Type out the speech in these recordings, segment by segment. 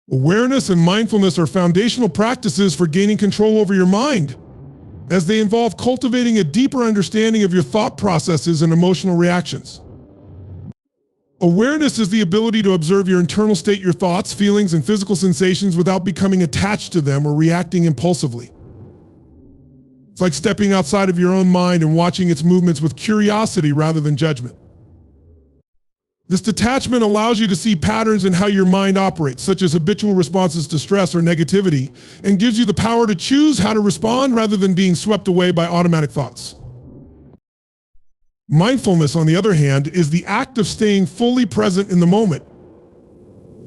Awareness and mindfulness are foundational practices for gaining control over your mind, as they involve cultivating a deeper understanding of your thought processes and emotional reactions. Awareness is the ability to observe your internal state, your thoughts, feelings, and physical sensations without becoming attached to them or reacting impulsively. It's like stepping outside of your own mind and watching its movements with curiosity rather than judgment. This detachment allows you to see patterns in how your mind operates, such as habitual responses to stress or negativity, and gives you the power to choose how to respond rather than being swept away by automatic thoughts. Mindfulness, on the other hand, is the act of staying fully present in the moment.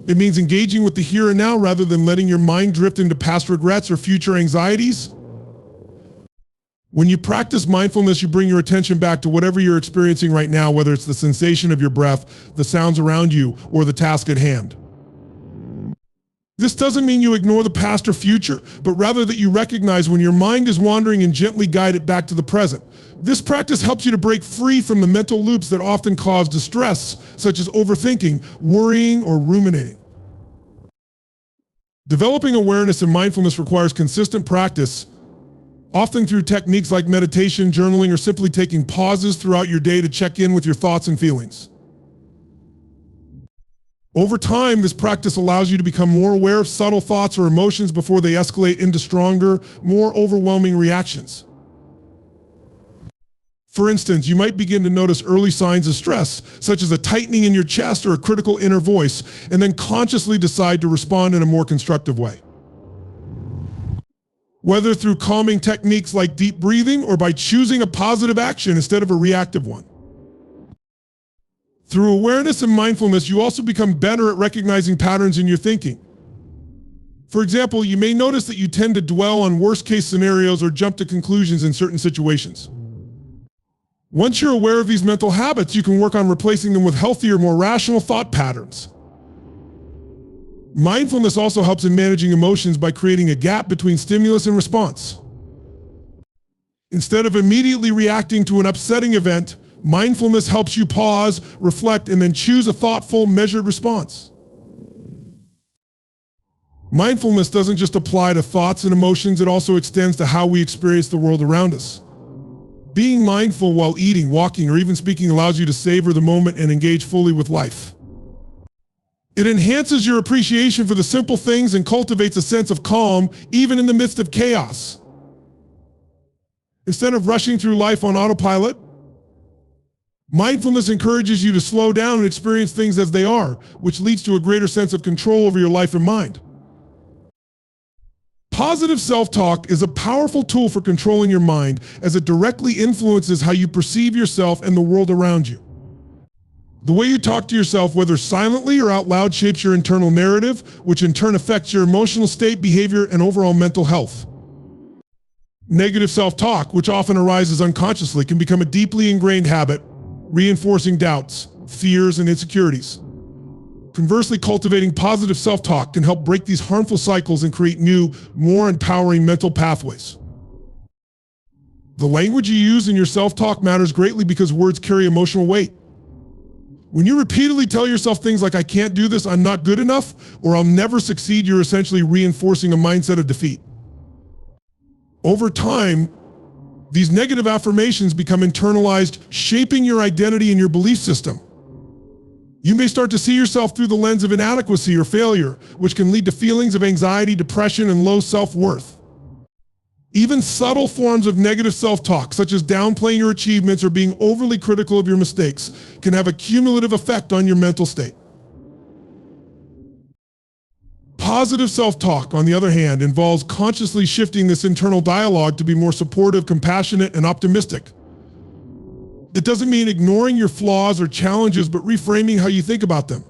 It means engaging with the here and now rather than letting your mind drift into past regrets or future anxieties. When you practice mindfulness, you bring your attention back to whatever you're experiencing right now, whether it's the sensation of your breath, the sounds around you, or the task at hand. This doesn't mean you ignore the past or future, but rather that you recognize when your mind is wandering and gently guide it back to the present. This practice helps you to break free from the mental loops that often cause distress, such as overthinking, worrying, or ruminating. Developing awareness and mindfulness requires consistent practice, often through techniques like meditation, journaling, or simply taking pauses throughout your day to check in with your thoughts and feelings. Over time, this practice allows you to become more aware of subtle thoughts or emotions before they escalate into stronger, more overwhelming reactions. For instance, you might begin to notice early signs of stress, such as a tightening in your chest or a critical inner voice, and then consciously decide to respond in a more constructive way. Whether through calming techniques like deep breathing or by choosing a positive action instead of a reactive one. Through awareness and mindfulness, you also become better at recognizing patterns in your thinking. For example, you may notice that you tend to dwell on worst-case scenarios or jump to conclusions in certain situations. Once you're aware of these mental habits, you can work on replacing them with healthier, more rational thought patterns. Mindfulness also helps in managing emotions by creating a gap between stimulus and response. Instead of immediately reacting to an upsetting event, mindfulness helps you pause, reflect, and then choose a thoughtful, measured response. Mindfulness doesn't just apply to thoughts and emotions, it also extends to how we experience the world around us. Being mindful while eating, walking, or even speaking allows you to savor the moment and engage fully with life. It enhances your appreciation for the simple things and cultivates a sense of calm, even in the midst of chaos. Instead of rushing through life on autopilot, mindfulness encourages you to slow down and experience things as they are, which leads to a greater sense of control over your life and mind. Positive self-talk is a powerful tool for controlling your mind, as it directly influences how you perceive yourself and the world around you. The way you talk to yourself, whether silently or out loud, shapes your internal narrative, which in turn affects your emotional state, behavior, and overall mental health. Negative self-talk, which often arises unconsciously, can become a deeply ingrained habit, reinforcing doubts, fears, and insecurities. Conversely, cultivating positive self-talk can help break these harmful cycles and create new, more empowering mental pathways. The language you use in your self-talk matters greatly because words carry emotional weight. When you repeatedly tell yourself things like, "I can't do this, I'm not good enough," or "I'll never succeed," you're essentially reinforcing a mindset of defeat. Over time, these negative affirmations become internalized, shaping your identity and your belief system. You may start to see yourself through the lens of inadequacy or failure, which can lead to feelings of anxiety, depression, and low self-worth. Even subtle forms of negative self-talk, such as downplaying your achievements or being overly critical of your mistakes, can have a cumulative effect on your mental state. Positive self-talk, on the other hand, involves consciously shifting this internal dialogue to be more supportive, compassionate, and optimistic. It doesn't mean ignoring your flaws or challenges, but reframing how you think about them.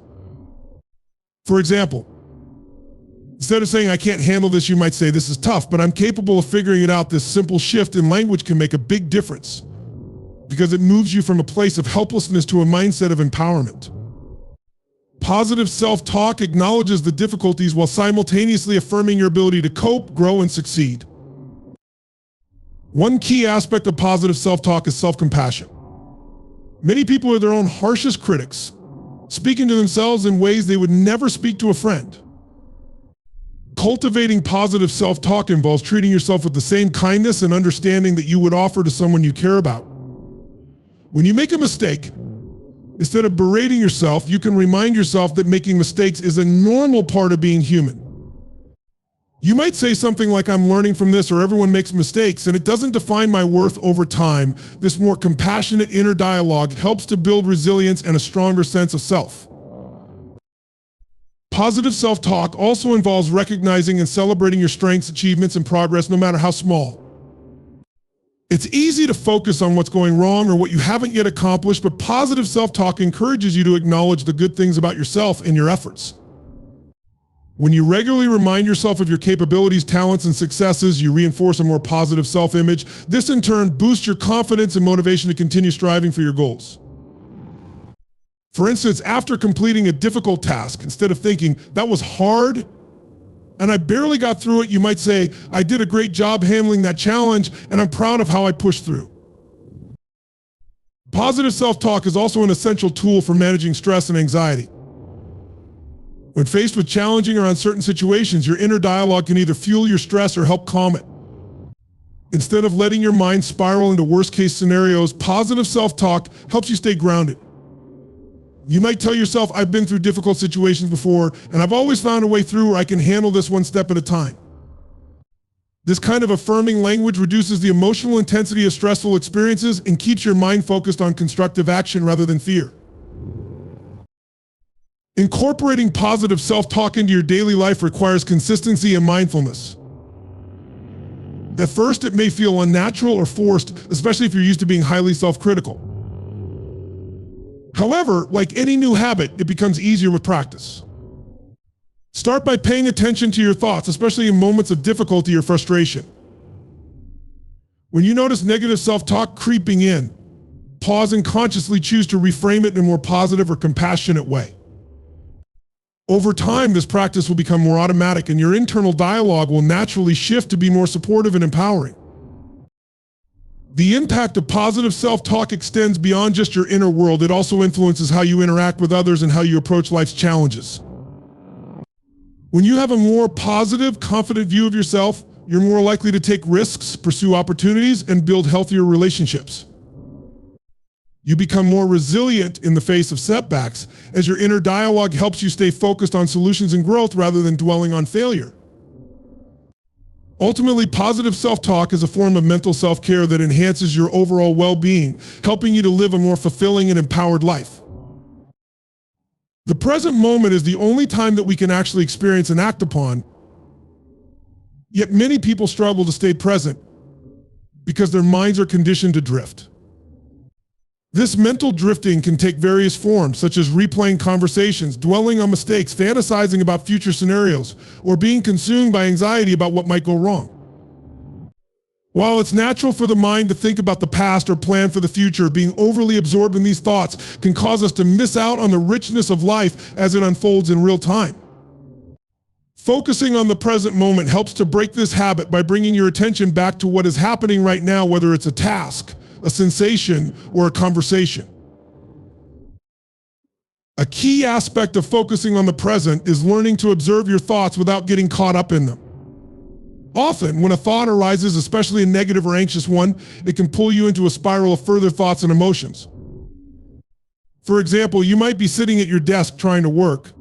For example, instead of saying, "I can't handle this," you might say, "This is tough, but I'm capable of figuring it out." This simple shift in language can make a big difference because it moves you from a place of helplessness to a mindset of empowerment. Positive self-talk acknowledges the difficulties while simultaneously affirming your ability to cope, grow, and succeed. One key aspect of positive self-talk is self-compassion. Many people are their own harshest critics, speaking to themselves in ways they would never speak to a friend. Cultivating positive self-talk involves treating yourself with the same kindness and understanding that you would offer to someone you care about. When you make a mistake, instead of berating yourself, you can remind yourself that making mistakes is a normal part of being human. You might say something like, "I'm learning from this," or "Everyone makes mistakes, and it doesn't define my worth over time." This more compassionate inner dialogue helps to build resilience and a stronger sense of self. Positive self-talk also involves recognizing and celebrating your strengths, achievements, and progress, no matter how small. It's easy to focus on what's going wrong or what you haven't yet accomplished, but positive self-talk encourages you to acknowledge the good things about yourself and your efforts. When you regularly remind yourself of your capabilities, talents, and successes, you reinforce a more positive self-image. This in turn boosts your confidence and motivation to continue striving for your goals. For instance, after completing a difficult task, instead of thinking, "That was hard and I barely got through it," you might say, "I did a great job handling that challenge and I'm proud of how I pushed through." Positive self-talk is also an essential tool for managing stress and anxiety. When faced with challenging or uncertain situations, your inner dialogue can either fuel your stress or help calm it. Instead of letting your mind spiral into worst-case scenarios, positive self-talk helps you stay grounded. You might tell yourself, "I've been through difficult situations before, and I've always found a way through where I can handle this one step at a time." This kind of affirming language reduces the emotional intensity of stressful experiences and keeps your mind focused on constructive action rather than fear. Incorporating positive self-talk into your daily life requires consistency and mindfulness. At first, it may feel unnatural or forced, especially if you're used to being highly self-critical. However, like any new habit, it becomes easier with practice. Start by paying attention to your thoughts, especially in moments of difficulty or frustration. When you notice negative self-talk creeping in, pause and consciously choose to reframe it in a more positive or compassionate way. Over time, this practice will become more automatic and your internal dialogue will naturally shift to be more supportive and empowering. The impact of positive self-talk extends beyond just your inner world. It also influences how you interact with others and how you approach life's challenges. When you have a more positive, confident view of yourself, you're more likely to take risks, pursue opportunities, and build healthier relationships. You become more resilient in the face of setbacks, as your inner dialogue helps you stay focused on solutions and growth rather than dwelling on failure. Ultimately, positive self-talk is a form of mental self-care that enhances your overall well-being, helping you to live a more fulfilling and empowered life. The present moment is the only time that we can actually experience and act upon, yet many people struggle to stay present because their minds are conditioned to drift. This mental drifting can take various forms, such as replaying conversations, dwelling on mistakes, fantasizing about future scenarios, or being consumed by anxiety about what might go wrong. While it's natural for the mind to think about the past or plan for the future, being overly absorbed in these thoughts can cause us to miss out on the richness of life as it unfolds in real time. Focusing on the present moment helps to break this habit by bringing your attention back to what is happening right now, whether it's a task, a sensation, or a conversation. A key aspect of focusing on the present is learning to observe your thoughts without getting caught up in them. Often, when a thought arises, especially a negative or anxious one, it can pull you into a spiral of further thoughts and emotions. For example, you might be sitting at your desk trying to work,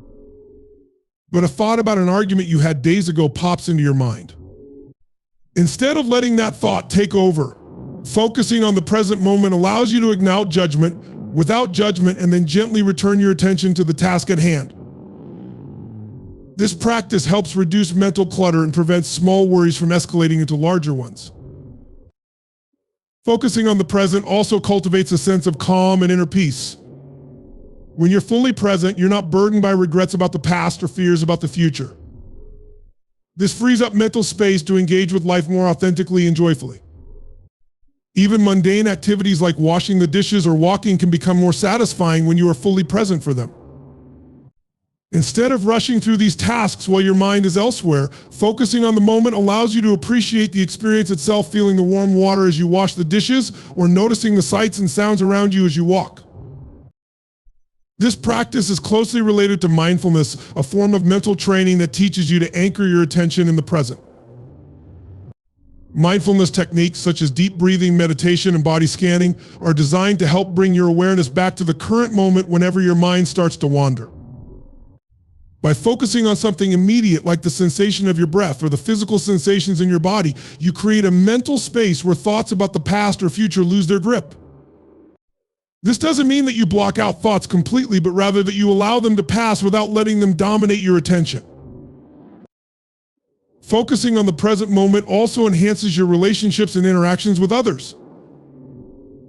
but a thought about an argument you had days ago pops into your mind. Instead of letting that thought take over, focusing on the present moment allows you to acknowledge judgment without judgment and then gently return your attention to the task at hand. This practice helps reduce mental clutter and prevents small worries from escalating into larger ones. Focusing on the present also cultivates a sense of calm and inner peace. When you're fully present, you're not burdened by regrets about the past or fears about the future. This frees up mental space to engage with life more authentically and joyfully. Even mundane activities like washing the dishes or walking can become more satisfying when you are fully present for them. Instead of rushing through these tasks while your mind is elsewhere, focusing on the moment allows you to appreciate the experience itself, feeling the warm water as you wash the dishes or noticing the sights and sounds around you as you walk. This practice is closely related to mindfulness, a form of mental training that teaches you to anchor your attention in the present. Mindfulness techniques such as deep breathing, meditation, and body scanning are designed to help bring your awareness back to the current moment whenever your mind starts to wander. By focusing on something immediate like the sensation of your breath or the physical sensations in your body, you create a mental space where thoughts about the past or future lose their grip. This doesn't mean that you block out thoughts completely, but rather that you allow them to pass without letting them dominate your attention. Focusing on the present moment also enhances your relationships and interactions with others.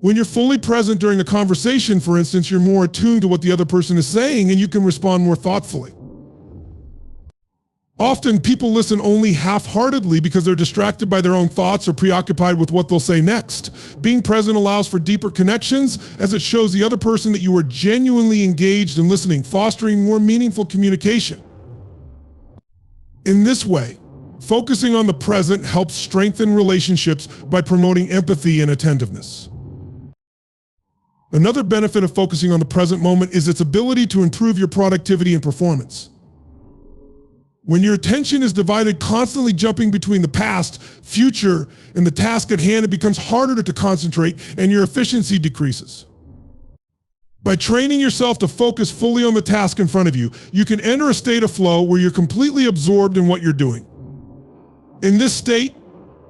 When you're fully present during a conversation, for instance, you're more attuned to what the other person is saying and you can respond more thoughtfully. Often, people listen only half-heartedly because they're distracted by their own thoughts or preoccupied with what they'll say next. Being present allows for deeper connections as it shows the other person that you are genuinely engaged in listening, fostering more meaningful communication. In this way, focusing on the present helps strengthen relationships by promoting empathy and attentiveness. Another benefit of focusing on the present moment is its ability to improve your productivity and performance. When your attention is divided, constantly jumping between the past, future, and the task at hand, it becomes harder to concentrate and your efficiency decreases. By training yourself to focus fully on the task in front of you, you can enter a state of flow where you're completely absorbed in what you're doing. In this state,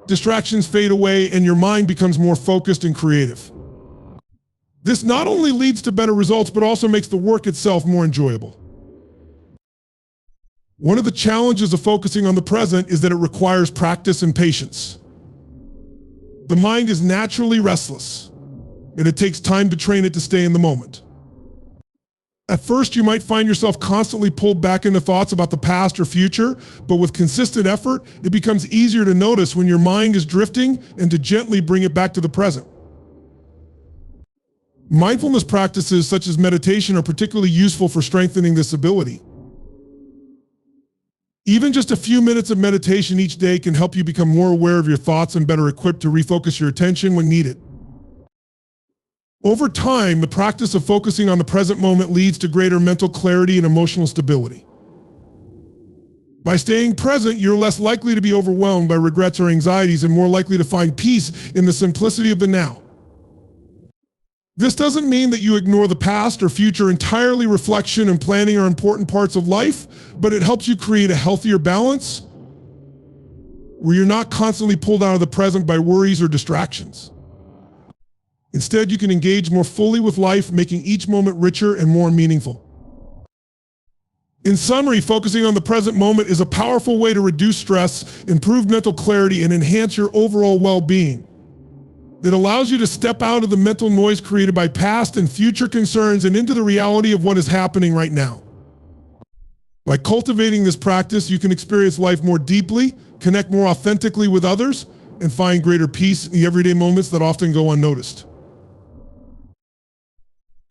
distractions fade away and your mind becomes more focused and creative. This not only leads to better results, but also makes the work itself more enjoyable. One of the challenges of focusing on the present is that it requires practice and patience. The mind is naturally restless, and it takes time to train it to stay in the moment. At first, you might find yourself constantly pulled back into thoughts about the past or future, but with consistent effort, it becomes easier to notice when your mind is drifting and to gently bring it back to the present. Mindfulness practices such as meditation are particularly useful for strengthening this ability. Even just a few minutes of meditation each day can help you become more aware of your thoughts and better equipped to refocus your attention when needed. Over time, the practice of focusing on the present moment leads to greater mental clarity and emotional stability. By staying present, you're less likely to be overwhelmed by regrets or anxieties and more likely to find peace in the simplicity of the now. This doesn't mean that you ignore the past or future entirely. Reflection and planning are important parts of life, but it helps you create a healthier balance where you're not constantly pulled out of the present by worries or distractions. Instead, you can engage more fully with life, making each moment richer and more meaningful. In summary, focusing on the present moment is a powerful way to reduce stress, improve mental clarity, and enhance your overall well-being. It allows you to step out of the mental noise created by past and future concerns and into the reality of what is happening right now. By cultivating this practice, you can experience life more deeply, connect more authentically with others, and find greater peace in the everyday moments that often go unnoticed.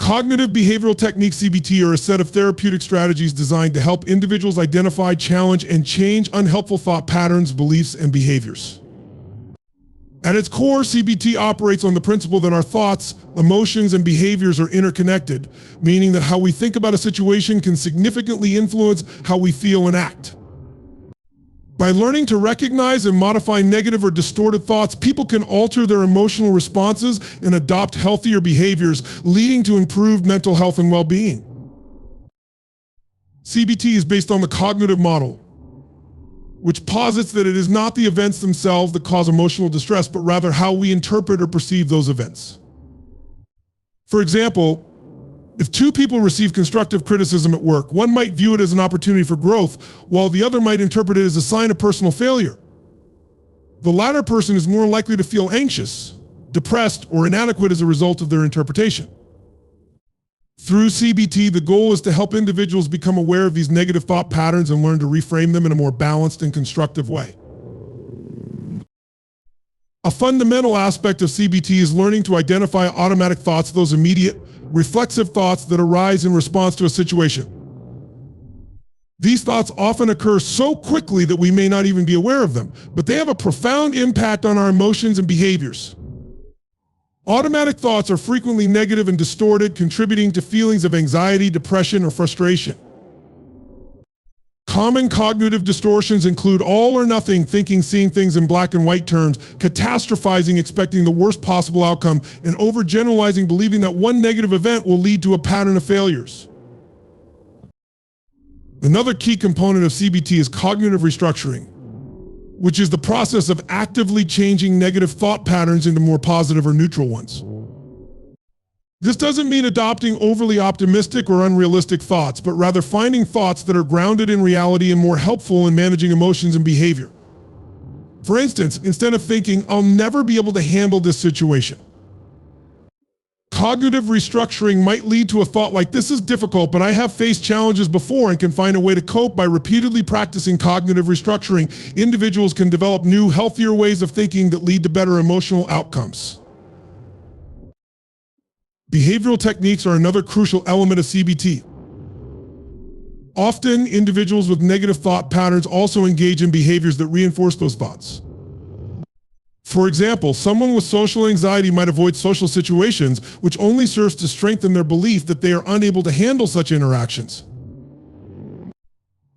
Cognitive behavioral techniques, CBT, are a set of therapeutic strategies designed to help individuals identify, challenge, and change unhelpful thought patterns, beliefs, and behaviors. At its core, CBT operates on the principle that our thoughts, emotions, and behaviors are interconnected, meaning that how we think about a situation can significantly influence how we feel and act. By learning to recognize and modify negative or distorted thoughts, people can alter their emotional responses and adopt healthier behaviors, leading to improved mental health and well-being. CBT is based on the cognitive model, which posits that it is not the events themselves that cause emotional distress, but rather how we interpret or perceive those events. For example, if two people receive constructive criticism at work, one might view it as an opportunity for growth, while the other might interpret it as a sign of personal failure. The latter person is more likely to feel anxious, depressed, or inadequate as a result of their interpretation. Through CBT, the goal is to help individuals become aware of these negative thought patterns and learn to reframe them in a more balanced and constructive way. A fundamental aspect of CBT is learning to identify automatic thoughts, those immediate, reflexive thoughts that arise in response to a situation. These thoughts often occur so quickly that we may not even be aware of them, but they have a profound impact on our emotions and behaviors. Automatic thoughts are frequently negative and distorted, contributing to feelings of anxiety, depression, or frustration. Common cognitive distortions include all or nothing thinking, seeing things in black and white terms, catastrophizing, expecting the worst possible outcome, and overgeneralizing, believing that one negative event will lead to a pattern of failures. Another key component of CBT is cognitive restructuring, which is the process of actively changing negative thought patterns into more positive or neutral ones. This doesn't mean adopting overly optimistic or unrealistic thoughts, but rather finding thoughts that are grounded in reality and more helpful in managing emotions and behavior. For instance, instead of thinking, "I'll never be able to handle this situation," cognitive restructuring might lead to a thought like, "This is difficult, but I have faced challenges before and can find a way to cope." By repeatedly practicing cognitive restructuring, individuals can develop new, healthier ways of thinking that lead to better emotional outcomes. Behavioral techniques are another crucial element of CBT. Often, individuals with negative thought patterns also engage in behaviors that reinforce those thoughts. For example, someone with social anxiety might avoid social situations, which only serves to strengthen their belief that they are unable to handle such interactions.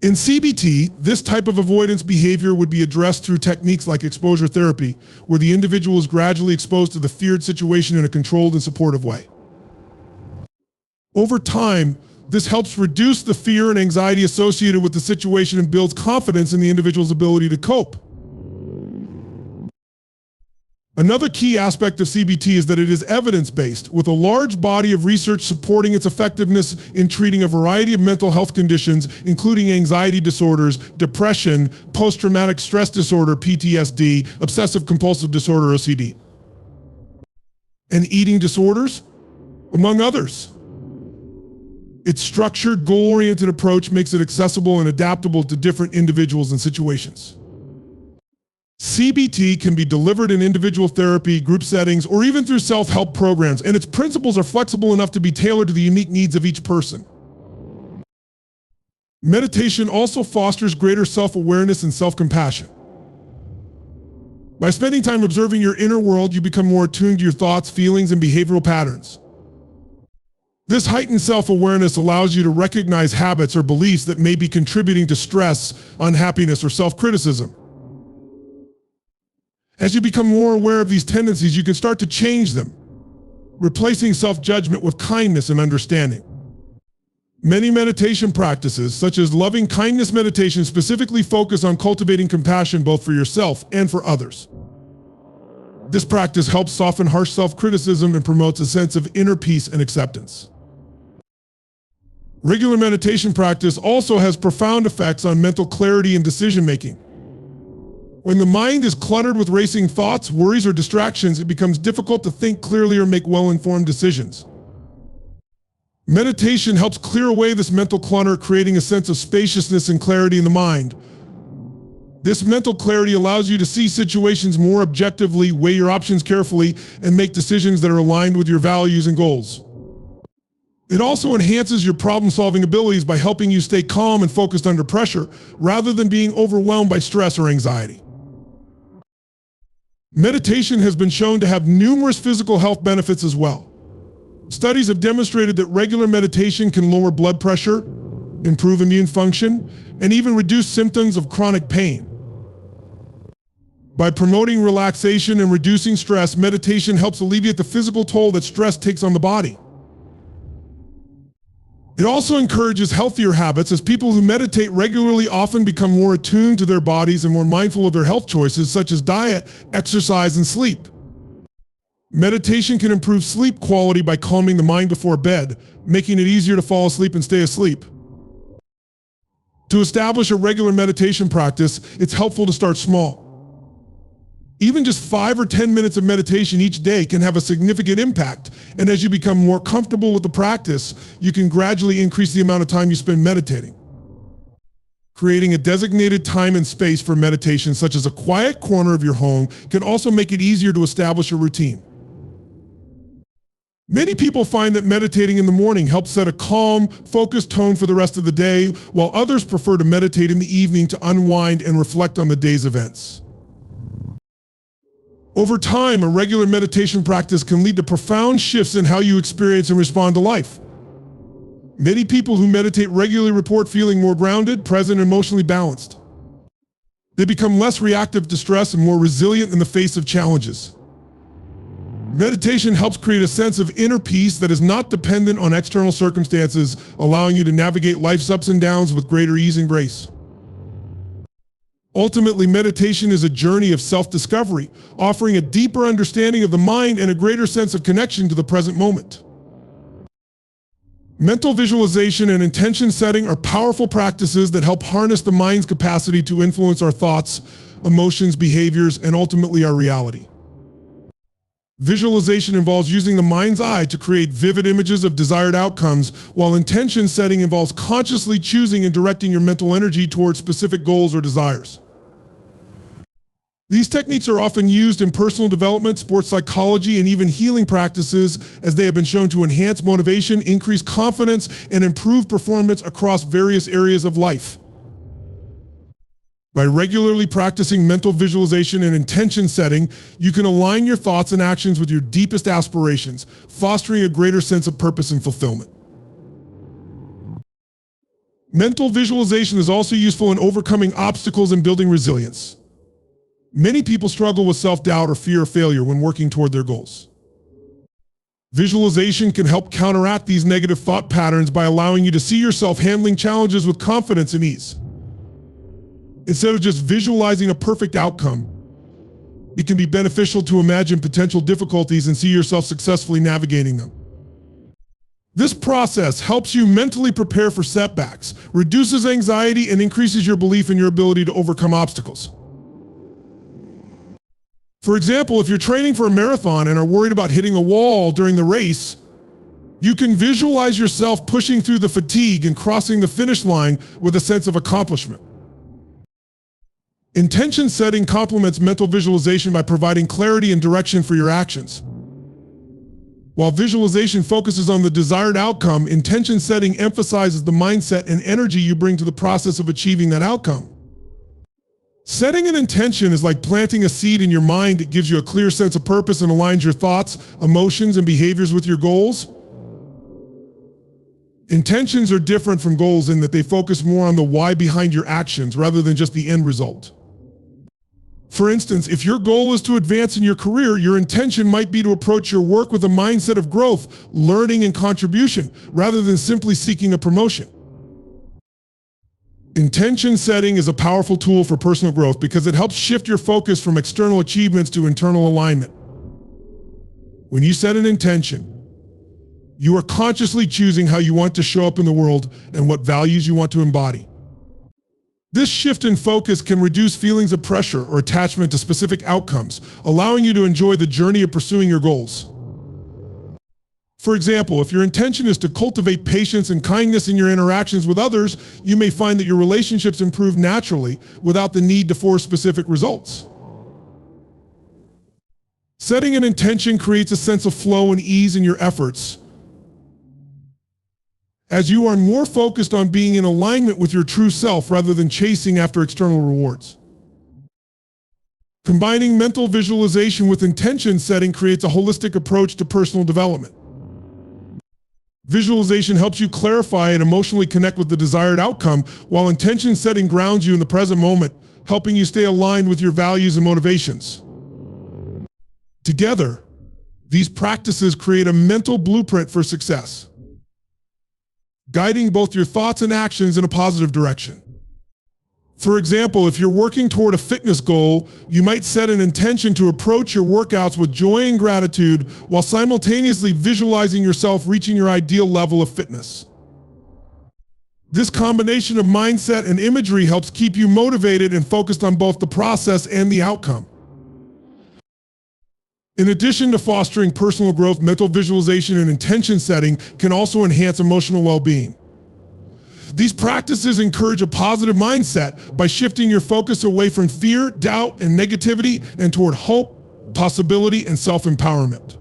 In CBT, this type of avoidance behavior would be addressed through techniques like exposure therapy, where the individual is gradually exposed to the feared situation in a controlled and supportive way. Over time, this helps reduce the fear and anxiety associated with the situation and builds confidence in the individual's ability to cope. Another key aspect of CBT is that it is evidence-based, with a large body of research supporting its effectiveness in treating a variety of mental health conditions, including anxiety disorders, depression, post-traumatic stress disorder, PTSD, obsessive-compulsive disorder, OCD, and eating disorders, among others. Its structured, goal-oriented approach makes it accessible and adaptable to different individuals and situations. CBT can be delivered in individual therapy, group settings, or even through self-help programs, and its principles are flexible enough to be tailored to the unique needs of each person. Meditation also fosters greater self-awareness and self-compassion. By spending time observing your inner world, you become more attuned to your thoughts, feelings, and behavioral patterns. This heightened self-awareness allows you to recognize habits or beliefs that may be contributing to stress, unhappiness, or self-criticism. As you become more aware of these tendencies, you can start to change them, replacing self-judgment with kindness and understanding. Many meditation practices, such as loving kindness meditation, specifically focus on cultivating compassion both for yourself and for others. This practice helps soften harsh self-criticism and promotes a sense of inner peace and acceptance. Regular meditation practice also has profound effects on mental clarity and decision-making. When the mind is cluttered with racing thoughts, worries, or distractions, it becomes difficult to think clearly or make well-informed decisions. Meditation helps clear away this mental clutter, creating a sense of spaciousness and clarity in the mind. This mental clarity allows you to see situations more objectively, weigh your options carefully, and make decisions that are aligned with your values and goals. It also enhances your problem-solving abilities by helping you stay calm and focused under pressure, rather than being overwhelmed by stress or anxiety. Meditation has been shown to have numerous physical health benefits as well. Studies have demonstrated that regular meditation can lower blood pressure, improve immune function, and even reduce symptoms of chronic pain. By promoting relaxation and reducing stress, meditation helps alleviate the physical toll that stress takes on the body. It also encourages healthier habits, as people who meditate regularly often become more attuned to their bodies and more mindful of their health choices, such as diet, exercise, and sleep. Meditation can improve sleep quality by calming the mind before bed, making it easier to fall asleep and stay asleep. To establish a regular meditation practice, it's helpful to start small. Even just 5 or 10 minutes of meditation each day can have a significant impact, and as you become more comfortable with the practice, you can gradually increase the amount of time you spend meditating. Creating a designated time and space for meditation, such as a quiet corner of your home, can also make it easier to establish a routine. Many people find that meditating in the morning helps set a calm, focused tone for the rest of the day, while others prefer to meditate in the evening to unwind and reflect on the day's events. Over time, a regular meditation practice can lead to profound shifts in how you experience and respond to life. Many people who meditate regularly report feeling more grounded, present, and emotionally balanced. They become less reactive to stress and more resilient in the face of challenges. Meditation helps create a sense of inner peace that is not dependent on external circumstances, allowing you to navigate life's ups and downs with greater ease and grace. Ultimately, meditation is a journey of self-discovery, offering a deeper understanding of the mind and a greater sense of connection to the present moment. Mental visualization and intention setting are powerful practices that help harness the mind's capacity to influence our thoughts, emotions, behaviors, and ultimately our reality. Visualization involves using the mind's eye to create vivid images of desired outcomes, while intention setting involves consciously choosing and directing your mental energy towards specific goals or desires. These techniques are often used in personal development, sports psychology, and even healing practices, as they have been shown to enhance motivation, increase confidence, and improve performance across various areas of life. By regularly practicing mental visualization and intention setting, you can align your thoughts and actions with your deepest aspirations, fostering a greater sense of purpose and fulfillment. Mental visualization is also useful in overcoming obstacles and building resilience. Many people struggle with self-doubt or fear of failure when working toward their goals. Visualization can help counteract these negative thought patterns by allowing you to see yourself handling challenges with confidence and ease. Instead of just visualizing a perfect outcome, it can be beneficial to imagine potential difficulties and see yourself successfully navigating them. This process helps you mentally prepare for setbacks, reduces anxiety, and increases your belief in your ability to overcome obstacles. For example, if you're training for a marathon and are worried about hitting a wall during the race, you can visualize yourself pushing through the fatigue and crossing the finish line with a sense of accomplishment. Intention setting complements mental visualization by providing clarity and direction for your actions. While visualization focuses on the desired outcome, intention setting emphasizes the mindset and energy you bring to the process of achieving that outcome. Setting an intention is like planting a seed in your mind that gives you a clear sense of purpose and aligns your thoughts, emotions, and behaviors with your goals. Intentions are different from goals in that they focus more on the why behind your actions rather than just the end result. For instance, if your goal is to advance in your career, your intention might be to approach your work with a mindset of growth, learning, and contribution, rather than simply seeking a promotion. Intention setting is a powerful tool for personal growth because it helps shift your focus from external achievements to internal alignment. When you set an intention, you are consciously choosing how you want to show up in the world and what values you want to embody. This shift in focus can reduce feelings of pressure or attachment to specific outcomes, allowing you to enjoy the journey of pursuing your goals. For example, if your intention is to cultivate patience and kindness in your interactions with others, you may find that your relationships improve naturally without the need to force specific results. Setting an intention creates a sense of flow and ease in your efforts, as you are more focused on being in alignment with your true self rather than chasing after external rewards. Combining mental visualization with intention setting creates a holistic approach to personal development. Visualization helps you clarify and emotionally connect with the desired outcome, while intention setting grounds you in the present moment, helping you stay aligned with your values and motivations. Together, these practices create a mental blueprint for success, guiding both your thoughts and actions in a positive direction. For example, if you're working toward a fitness goal, you might set an intention to approach your workouts with joy and gratitude while simultaneously visualizing yourself reaching your ideal level of fitness. This combination of mindset and imagery helps keep you motivated and focused on both the process and the outcome. In addition to fostering personal growth, mental visualization and intention setting can also enhance emotional well-being. These practices encourage a positive mindset by shifting your focus away from fear, doubt, and negativity and toward hope, possibility, and self-empowerment.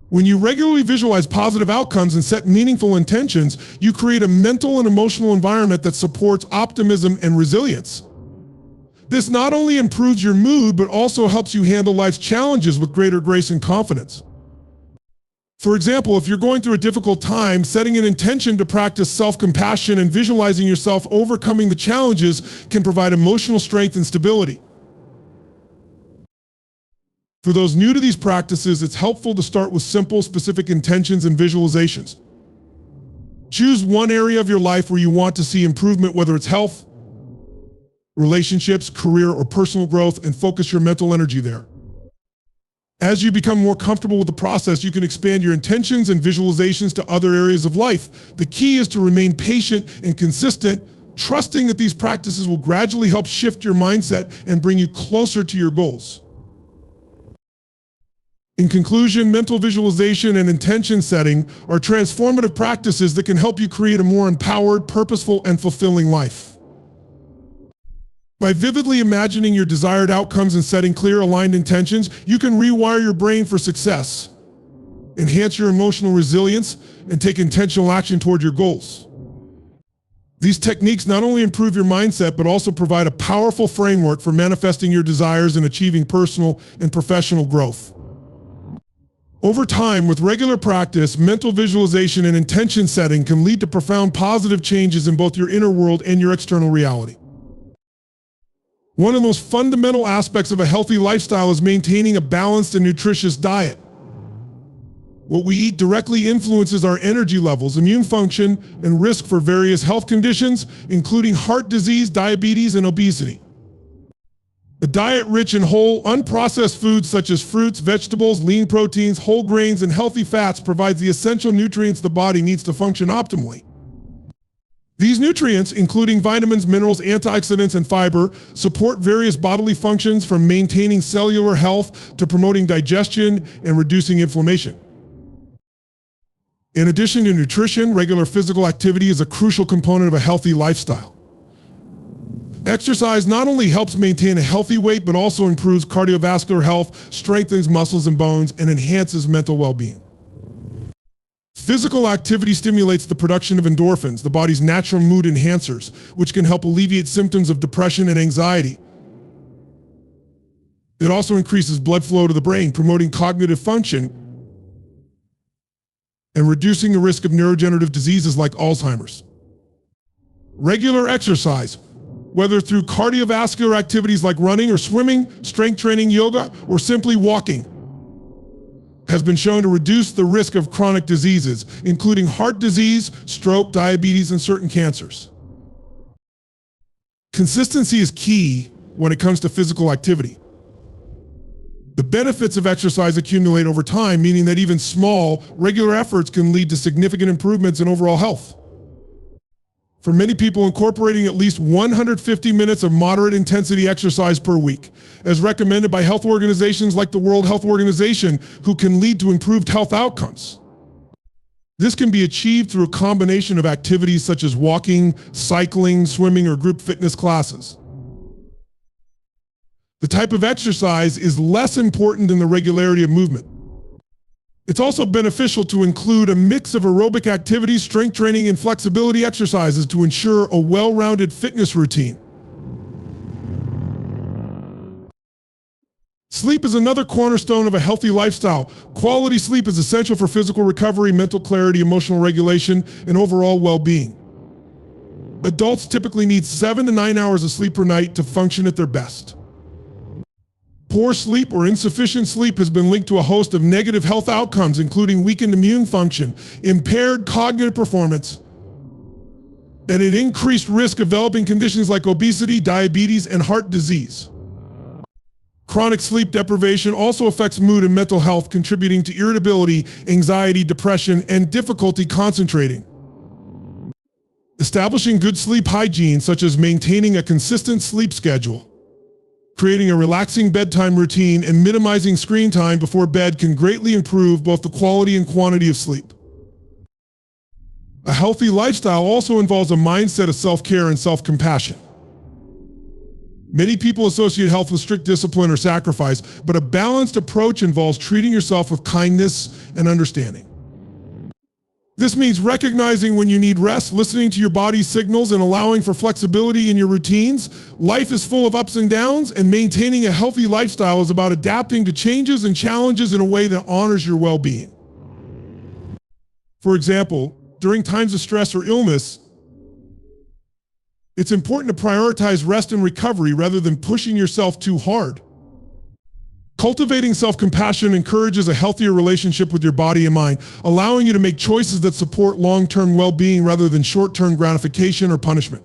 When you regularly visualize positive outcomes and set meaningful intentions, you create a mental and emotional environment that supports optimism and resilience. This not only improves your mood, but also helps you handle life's challenges with greater grace and confidence. For example, if you're going through a difficult time, setting an intention to practice self-compassion and visualizing yourself overcoming the challenges can provide emotional strength and stability. For those new to these practices, it's helpful to start with simple, specific intentions and visualizations. Choose one area of your life where you want to see improvement, whether it's health, relationships, career, or personal growth, and focus your mental energy there. As you become more comfortable with the process, you can expand your intentions and visualizations to other areas of life. The key is to remain patient and consistent, trusting that these practices will gradually help shift your mindset and bring you closer to your goals. In conclusion, mental visualization and intention setting are transformative practices that can help you create a more empowered, purposeful, and fulfilling life. By vividly imagining your desired outcomes and setting clear, aligned intentions, you can rewire your brain for success, enhance your emotional resilience, and take intentional action toward your goals. These techniques not only improve your mindset, but also provide a powerful framework for manifesting your desires and achieving personal and professional growth. Over time, with regular practice, mental visualization and intention setting can lead to profound positive changes in both your inner world and your external reality. One of the most fundamental aspects of a healthy lifestyle is maintaining a balanced and nutritious diet. What we eat directly influences our energy levels, immune function, and risk for various health conditions, including heart disease, diabetes, and obesity. A diet rich in whole, unprocessed foods such as fruits, vegetables, lean proteins, whole grains, and healthy fats provides the essential nutrients the body needs to function optimally. These nutrients, including vitamins, minerals, antioxidants, and fiber, support various bodily functions from maintaining cellular health to promoting digestion and reducing inflammation. In addition to nutrition, regular physical activity is a crucial component of a healthy lifestyle. Exercise not only helps maintain a healthy weight, but also improves cardiovascular health, strengthens muscles and bones, and enhances mental well-being. Physical activity stimulates the production of endorphins, the body's natural mood enhancers, which can help alleviate symptoms of depression and anxiety. It also increases blood flow to the brain, promoting cognitive function and reducing the risk of neurodegenerative diseases like Alzheimer's. Regular exercise, whether through cardiovascular activities like running or swimming, strength training, yoga, or simply walking, has been shown to reduce the risk of chronic diseases, including heart disease, stroke, diabetes, and certain cancers. Consistency is key when it comes to physical activity. The benefits of exercise accumulate over time, meaning that even small, regular efforts can lead to significant improvements in overall health. For many people, incorporating at least 150 minutes of moderate intensity exercise per week, as recommended by health organizations like the World Health Organization, who can lead to improved health outcomes. This can be achieved through a combination of activities such as walking, cycling, swimming, or group fitness classes. The type of exercise is less important than the regularity of movement. It's also beneficial to include a mix of aerobic activities, strength training, and flexibility exercises to ensure a well-rounded fitness routine. Sleep is another cornerstone of a healthy lifestyle. Quality sleep is essential for physical recovery, mental clarity, emotional regulation, and overall well-being. Adults typically need 7 to 9 hours of sleep per night to function at their best. Poor sleep or insufficient sleep has been linked to a host of negative health outcomes, including weakened immune function, impaired cognitive performance, and an increased risk of developing conditions like obesity, diabetes, and heart disease. Chronic sleep deprivation also affects mood and mental health, contributing to irritability, anxiety, depression, and difficulty concentrating. Establishing good sleep hygiene, such as maintaining a consistent sleep schedule, creating a relaxing bedtime routine, and minimizing screen time before bed can greatly improve both the quality and quantity of sleep. A healthy lifestyle also involves a mindset of self-care and self-compassion. Many people associate health with strict discipline or sacrifice, but a balanced approach involves treating yourself with kindness and understanding. This means recognizing when you need rest, listening to your body's signals, and allowing for flexibility in your routines. Life is full of ups and downs, and maintaining a healthy lifestyle is about adapting to changes and challenges in a way that honors your well-being. For example, during times of stress or illness, it's important to prioritize rest and recovery rather than pushing yourself too hard. Cultivating self-compassion encourages a healthier relationship with your body and mind, allowing you to make choices that support long-term well-being rather than short-term gratification or punishment.